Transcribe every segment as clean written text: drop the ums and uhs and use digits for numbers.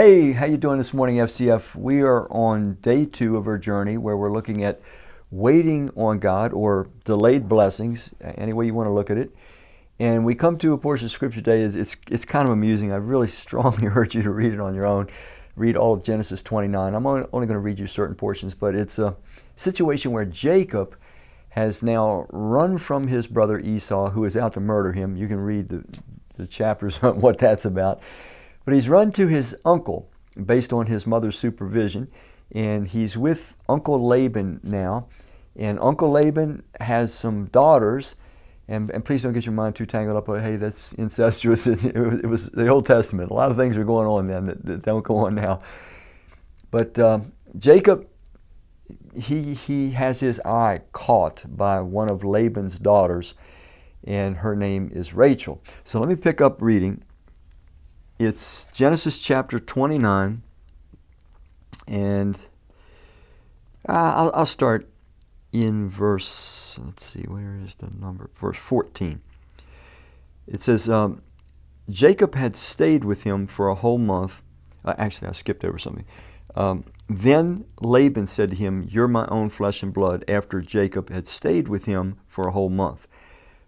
Hey, how you doing this morning, FCF? We are on day 2 of our journey where we're looking at waiting on God or delayed blessings, any way you want to look at it. And we come to a portion of Scripture today. It's kind of amusing. I really strongly urge you to read it on your own. Read all of Genesis 29. I'm only going to read you certain portions, but it's a situation where Jacob has now run from his brother Esau, who is out to murder him. You can read the chapters on what that's about. But he's run to his uncle based on his mother's supervision, and he's with Uncle Laban now. And Uncle Laban has some daughters, and please don't get your mind too tangled up. Hey, that's incestuous. It was the Old Testament. A lot of things are going on then that don't go on now. But Jacob, he has his eye caught by one of Laban's daughters, and her name is Rachel. So let me pick up reading. It's Genesis chapter 29, and I'll start in verse, let's see, where is the number? Verse 14. It says, Jacob had stayed with him for a whole month. Actually, I skipped over something. Then Laban said to him, "You're my own flesh and blood," after Jacob had stayed with him for a whole month.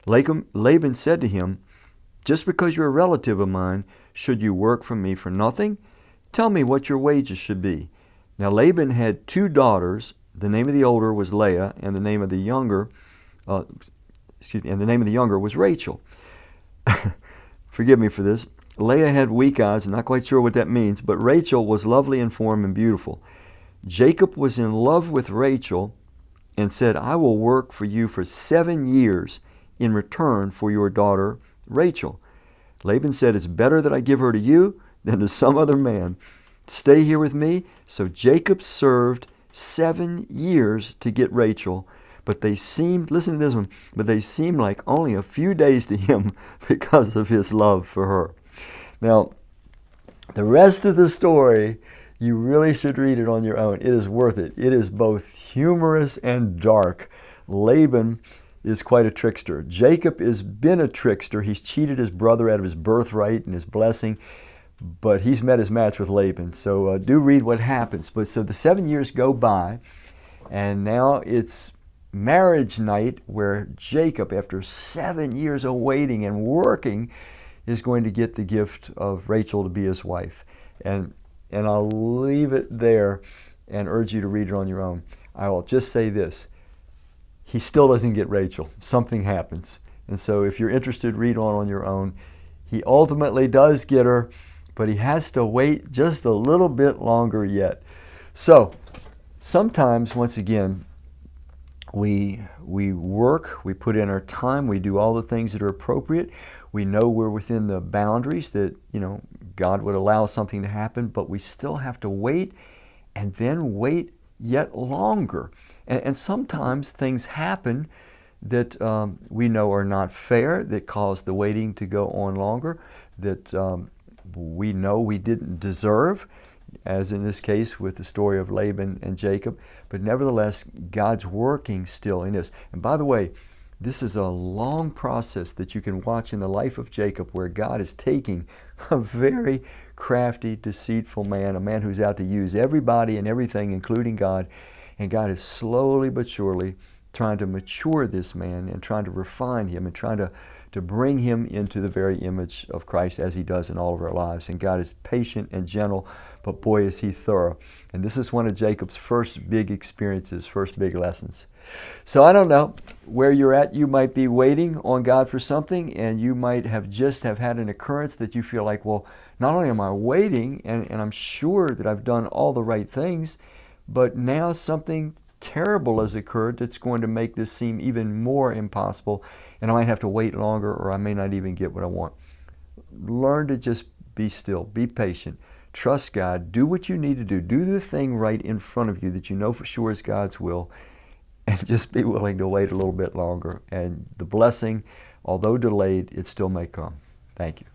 Laban said to him, "Just because you're a relative of mine, should you work for me for nothing? Tell me what your wages should be." Now Laban had 2 daughters. The name of the older was Leah, and the name of the younger, was Rachel. Forgive me for this. Leah had weak eyes, I'm not quite sure what that means, but Rachel was lovely in form and beautiful. Jacob was in love with Rachel and said, "I will work for you for 7 years in return for your daughter Rachel." Laban said, "It's better that I give her to you than to some other man. Stay here with me." So Jacob served 7 years to get Rachel, but they seemed, listen to this one, but they seemed like only a few days to him because of his love for her. Now, the rest of the story, you really should read it on your own. It is worth it. It is both humorous and dark. Laban is quite a trickster. Jacob has been a trickster. He's cheated his brother out of his birthright and his blessing, but he's met his match with Laban. So do read what happens. But so the 7 years go by, and now it's marriage night where Jacob, after 7 years of waiting and working, is going to get the gift of Rachel to be his wife. And I'll leave it there and urge you to read it on your own. I will just say this. He still doesn't get Rachel. Something happens. And so if you're interested, read on your own. He ultimately does get her, but he has to wait just a little bit longer yet. So sometimes, once again, we work, we put in our time, we do all the things that are appropriate. We know we're within the boundaries that, God would allow something to happen, but we still have to wait and then wait yet longer. And sometimes things happen that we know are not fair, that cause the waiting to go on longer, that we know we didn't deserve, as in this case with the story of Laban and Jacob. But nevertheless, God's working still in this. And by the way, this is a long process that you can watch in the life of Jacob, where God is taking a very crafty, deceitful man, a man who's out to use everybody and everything, including God. And God is slowly but surely trying to mature this man and trying to refine him and trying to bring him into the very image of Christ, as he does in all of our lives. And God is patient and gentle, but boy, is he thorough. And this is one of Jacob's first big experiences, first big lessons. So I don't know where you're at. You might be waiting on God for something, and you might have just have had an occurrence that you feel like, well, not only am I waiting, and I'm sure that I've done all the right things, but now something terrible has occurred that's going to make this seem even more impossible, and I might have to wait longer, or I may not even get what I want. Learn to just be still, be patient, trust God, do what you need to do, do the thing right in front of you that you know for sure is God's will, and just be willing to wait a little bit longer. And the blessing, although delayed, it still may come. Thank you.